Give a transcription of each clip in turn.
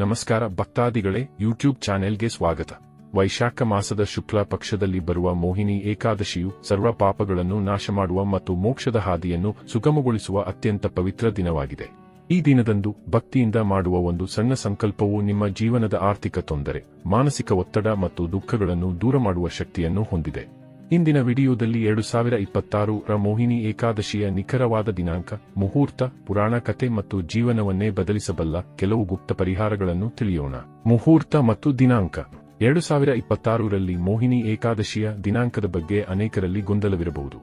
ನಮಸ್ಕಾರ ಭಕ್ತಾದಿಗಳೇ, ಯೂಟ್ಯೂಬ್ ಚಾನೆಲ್ಗೆ ಸ್ವಾಗತ. ವೈಶಾಖ ಮಾಸದ ಶುಕ್ಲ ಪಕ್ಷದಲ್ಲಿ ಬರುವ ಮೋಹಿನಿ ಏಕಾದಶಿಯು ಸರ್ವ ಪಾಪಗಳನ್ನು ನಾಶ ಮಾಡುವ ಮತ್ತು ಮೋಕ್ಷದ ಹಾದಿಯನ್ನು ಸುಗಮಗೊಳಿಸುವ ಅತ್ಯಂತ ಪವಿತ್ರ ದಿನವಾಗಿದೆ. ಈ ದಿನದಂದು ಭಕ್ತಿಯಿಂದ ಮಾಡುವ ಒಂದು ಸಣ್ಣ ಸಂಕಲ್ಪವು ನಿಮ್ಮ ಜೀವನದ ಆರ್ಥಿಕ ತೊಂದರೆ, ಮಾನಸಿಕ ಒತ್ತಡ ಮತ್ತು ದುಃಖಗಳನ್ನು ದೂರ ಮಾಡುವ ಶಕ್ತಿಯನ್ನು ಹೊಂದಿದೆ. ಇಂದಿನ ವಿಡಿಯೋದಲ್ಲಿ 2026ರ ಮೋಹಿನಿ ಏಕಾದಶಿಯ ನಿಖರವಾದ ದಿನಾಂಕ, ಮುಹೂರ್ತ, ಪುರಾಣ ಕಥೆ ಮತ್ತು ಜೀವನವನ್ನೇ ಬದಲಿಸಬಲ್ಲ ಕೆಲವು ಗುಪ್ತ ಪರಿಹಾರಗಳನ್ನು ತಿಳಿಯೋಣ. ಮುಹೂರ್ತ ಮತ್ತು ದಿನಾಂಕ. 2026ರಲ್ಲಿ ಮೋಹಿನಿ ಏಕಾದಶಿಯ ದಿನಾಂಕದ ಬಗ್ಗೆ ಅನೇಕರಲ್ಲಿ ಗೊಂದಲವಿರಬಹುದು.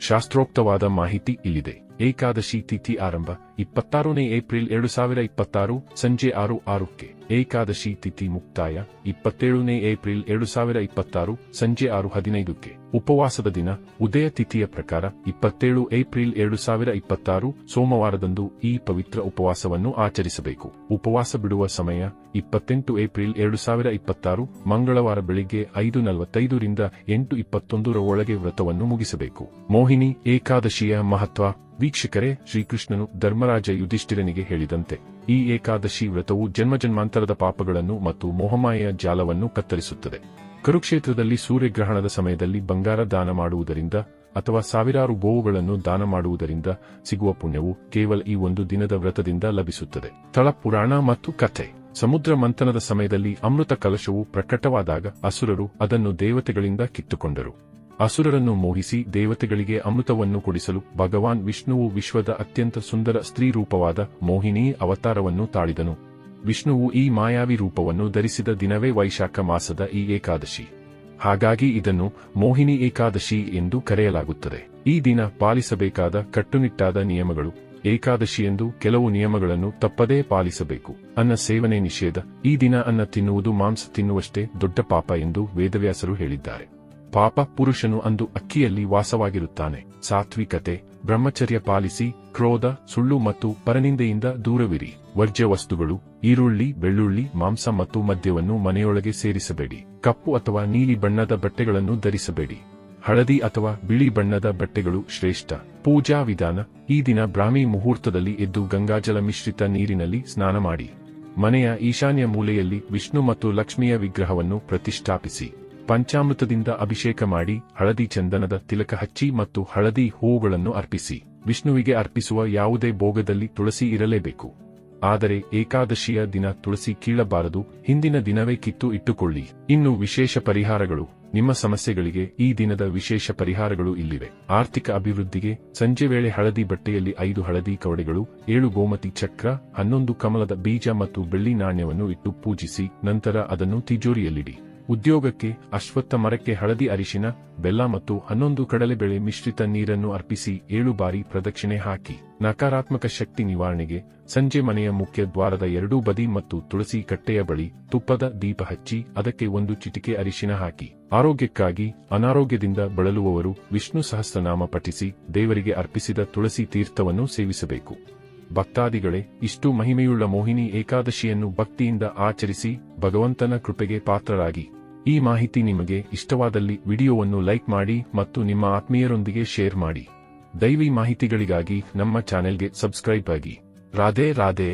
ಶಾಸ್ತ್ರೋಕ್ತವಾದ ಮಾಹಿತಿ ಇಲ್ಲಿದೆ. ಏಕಾದಶಿ ತಿಥಿ ಆರಂಭ 26ನೇ ಏಪ್ರಿಲ್ 2026 ಸಂಜೆ 6:06ಕ್ಕೆ. ಏಕಾದಶಿ ತಿಥಿ ಮುಕ್ತಾಯ 27ನೇ ಏಪ್ರಿಲ್ 2026 ಸಂಜೆ 6:15ಕ್ಕೆ. ಉಪವಾಸದ ದಿನ ಉದಯ ತಿಥಿಯ ಪ್ರಕಾರ 27 ಏಪ್ರಿಲ್ 2026 ಸೋಮವಾರದಂದು ಈ ಪವಿತ್ರ ಉಪವಾಸವನ್ನು ಆಚರಿಸಬೇಕು. ಉಪವಾಸ ಬಿಡುವ ಸಮಯ 28 ಏಪ್ರಿಲ್ 2026 ಮಂಗಳವಾರ ಬೆಳಿಗ್ಗೆ 5:45 ರಿಂದ 8:21 ಒಳಗೆ ವ್ರತವನ್ನು ಮುಗಿಸಬೇಕು. ಮೋಹಿನಿ ಏಕಾದಶಿಯ ಮಹತ್ವ. ವೀಕ್ಷಕರೇ, ಶ್ರೀಕೃಷ್ಣನು ಧರ್ಮರಾಜ ಯುಧಿಷ್ಠಿರನಿಗೆ ಹೇಳಿದಂತೆ ಈ ಏಕಾದಶಿ ವ್ರತವು ಜನ್ಮಜನ್ಮಾಂತರದ ಪಾಪಗಳನ್ನು ಮತ್ತು ಮೋಹಮಾಯೆಯ ಜಾಲವನ್ನು ಕತ್ತರಿಸುತ್ತದೆ. ಕುರುಕ್ಷೇತ್ರದಲ್ಲಿ ಸೂರ್ಯಗ್ರಹಣದ ಸಮಯದಲ್ಲಿ ಬಂಗಾರ ದಾನ ಮಾಡುವುದರಿಂದ ಅಥವಾ ಸಾವಿರಾರು ಗೋವುಗಳನ್ನು ದಾನ ಮಾಡುವುದರಿಂದ ಸಿಗುವ ಪುಣ್ಯವು ಕೇವಲ ಈ ಒಂದು ದಿನದ ವ್ರತದಿಂದ ಲಭಿಸುತ್ತದೆ. ಸ್ಥಳ, ಪುರಾಣ ಮತ್ತು ಕಥೆ. ಸಮುದ್ರ ಮಂಥನದ ಸಮಯದಲ್ಲಿ ಅಮೃತ ಕಲಶವು ಪ್ರಕಟವಾದಾಗ ಅಸುರರು ಅದನ್ನು ದೇವತೆಗಳಿಂದ ಕಿತ್ತುಕೊಂಡರು. ಅಸುರರನ್ನು ಮೋಹಿಸಿ ದೇವತೆಗಳಿಗೆ ಅಮೃತವನ್ನು ಕೊಡಿಸಲು ಭಗವಾನ್ ವಿಷ್ಣುವು ವಿಶ್ವದ ಅತ್ಯಂತ ಸುಂದರ ಸ್ತ್ರೀ ರೂಪವಾದ ಮೋಹಿನಿ ಅವತಾರವನ್ನು ತಾಳಿದನು. ವಿಷ್ಣುವು ಈ ಮಾಯಾವಿ ರೂಪವನ್ನು ಧರಿಸಿದ ದಿನವೇ ವೈಶಾಖ ಮಾಸದ ಈ ಏಕಾದಶಿ. ಹಾಗಾಗಿ ಇದನ್ನು ಮೋಹಿನಿ ಏಕಾದಶಿ ಎಂದು ಕರೆಯಲಾಗುತ್ತದೆ. ಈ ದಿನ ಪಾಲಿಸಬೇಕಾದ ಕಟ್ಟುನಿಟ್ಟಾದ ನಿಯಮಗಳು. ಏಕಾದಶಿಯೆಂದು ಕೆಲವು ನಿಯಮಗಳನ್ನು ತಪ್ಪದೇ ಪಾಲಿಸಬೇಕು. ಅನ್ನ ಸೇವನೆ ನಿಷೇಧ. ಈ ದಿನ ಅನ್ನ ತಿನ್ನುವುದು ಮಾಂಸ ತಿನ್ನುವಷ್ಟೇ ದೊಡ್ಡ ಪಾಪ ಎಂದು ವೇದವ್ಯಾಸರು ಹೇಳಿದ್ದಾರೆ. ಪಾಪ ಪುರುಷನು ಅಂದು ಅಕ್ಕಿಯಲ್ಲಿ ವಾಸವಾಗಿರುತ್ತಾನೆ. ಸಾತ್ವಿಕತೆ. ಬ್ರಹ್ಮಚರ್ಯ ಪಾಲಿಸಿ. ಕ್ರೋಧ, ಸುಳ್ಳು ಮತ್ತು ಪರನಿಂದೆಯಿಂದ ದೂರವಿರಿ. ವರ್ಜ್ಯ ವಸ್ತುಗಳು, ಈರುಳ್ಳಿ, ಬೆಳ್ಳುಳ್ಳಿ, ಮಾಂಸ ಮತ್ತು ಮದ್ಯವನ್ನು ಮನೆಯೊಳಗೆ ಸೇರಿಸಬೇಡಿ. ಕಪ್ಪು ಅಥವಾ ನೀಲಿ ಬಣ್ಣದ ಬಟ್ಟೆಗಳನ್ನು ಧರಿಸಬೇಡಿ. ಹಳದಿ ಅಥವಾ ಬಿಳಿ ಬಣ್ಣದ ಬಟ್ಟೆಗಳು ಶ್ರೇಷ್ಠ. ಪೂಜಾ ವಿಧಾನ. ಈ ದಿನ ಬ್ರಾಹ್ಮಿ ಮುಹೂರ್ತದಲ್ಲಿ ಎದ್ದು ಗಂಗಾಜಲ ಮಿಶ್ರಿತ ನೀರಿನಲ್ಲಿ ಸ್ನಾನ ಮಾಡಿ. ಮನೆಯ ಈಶಾನ್ಯ ಮೂಲೆಯಲ್ಲಿ ವಿಷ್ಣು ಮತ್ತು ಲಕ್ಷ್ಮಿಯ ವಿಗ್ರಹವನ್ನು ಪ್ರತಿಷ್ಠಾಪಿಸಿ. ಪಂಚಾಮೃತದಿಂದ ಅಭಿಷೇಕ ಮಾಡಿ ಹಳದಿ ಚಂದನದ ತಿಲಕ ಹಚ್ಚಿ ಮತ್ತು ಹಳದಿ ಹೂವುಗಳನ್ನು ಅರ್ಪಿಸಿ. ವಿಷ್ಣುವಿಗೆ ಅರ್ಪಿಸುವ ಯಾವುದೇ ಭೋಗದಲ್ಲಿ ತುಳಸಿ ಇರಲೇಬೇಕು. ಆದರೆ ಏಕಾದಶಿಯ ದಿನ ತುಳಸಿ ಕೀಳಬಾರದು. ಹಿಂದಿನ ದಿನವೇ ಕಿತ್ತು ಇಟ್ಟುಕೊಳ್ಳಿ. ಇನ್ನು ವಿಶೇಷ ಪರಿಹಾರಗಳು. ನಿಮ್ಮ ಸಮಸ್ಯೆಗಳಿಗೆ ಈ ದಿನದ ವಿಶೇಷ ಪರಿಹಾರಗಳು ಇಲ್ಲಿವೆ. ಆರ್ಥಿಕ ಅಭಿವೃದ್ಧಿಗೆ ಸಂಜೆ ವೇಳೆ ಹಳದಿ ಬಟ್ಟೆಯಲ್ಲಿ 5 ಹಳದಿ ಕವಡೆಗಳು, 7 ಗೋಮತಿ ಚಕ್ರ, 11 ಕಮಲದ ಬೀಜ ಮತ್ತು ಬೆಳ್ಳಿ ನಾಣ್ಯವನ್ನು ಇಟ್ಟು ಪೂಜಿಸಿ ನಂತರ ಅದನ್ನು ತಿಜೋರಿಯಲ್ಲಿಡಿ. ಉದ್ಯೋಗಕ್ಕೆ ಅಶ್ವತ್ಥ ಮರಕ್ಕೆ ಹಳದಿ ಅರಿಶಿನ, ಬೆಲ್ಲ ಮತ್ತು 11 ಕಡಲೆಬೇಳೆ ಮಿಶ್ರಿತ ನೀರನ್ನು ಅರ್ಪಿಸಿ 7 ಬಾರಿ ಪ್ರದಕ್ಷಿಣೆ ಹಾಕಿ. ನಕಾರಾತ್ಮಕ ಶಕ್ತಿ ನಿವಾರಣೆಗೆ ಸಂಜೆ ಮನೆಯ ಮುಖ್ಯ ದ್ವಾರದ 2 ಬದಿ ಮತ್ತು ತುಳಸಿ ಕಟ್ಟೆಯ ಬಳಿ ತುಪ್ಪದ ದೀಪ ಹಚ್ಚಿ ಅದಕ್ಕೆ 1 ಚಿಟಿಕೆ ಅರಿಶಿನ ಹಾಕಿ. ಆರೋಗ್ಯಕ್ಕಾಗಿ ಅನಾರೋಗ್ಯದಿಂದ ಬಳಲುವವರು ವಿಷ್ಣು ಸಹಸ್ರನಾಮ ಪಠಿಸಿ ದೇವರಿಗೆ ಅರ್ಪಿಸಿದ ತುಳಸಿ ತೀರ್ಥವನ್ನು ಸೇವಿಸಬೇಕು. ಭಕ್ತಾದಿಗಳೇ, ಇಷ್ಟು ಮಹಿಮೆಯುಳ್ಳ ಮೋಹಿನಿ ಏಕಾದಶಿಯನ್ನು ಭಕ್ತಿಯಿಂದ ಆಚರಿಸಿ ಭಗವಂತನ ಕೃಪೆಗೆ ಪಾತ್ರರಾಗಿ. ಈ ಮಾಹಿತಿ ನಿಮಗೆ ಇಷ್ಟವಾದಲ್ಲಿ ವಿಡಿಯೋವನ್ನು ಲೈಕ್ ಮಾಡಿ ಮತ್ತು ನಿಮ್ಮ ಆತ್ಮೀಯರೊಂದಿಗೆ ಶೇರ್ ಮಾಡಿ. ದೈವಿ ಮಾಹಿತಿಗಳಿಗಾಗಿ ನಮ್ಮ ಚಾನೆಲ್ಗೆ ಸಬ್ಸ್ಕ್ರೈಬ್ ಆಗಿ. ರಾಧೇ ರಾಧೇ.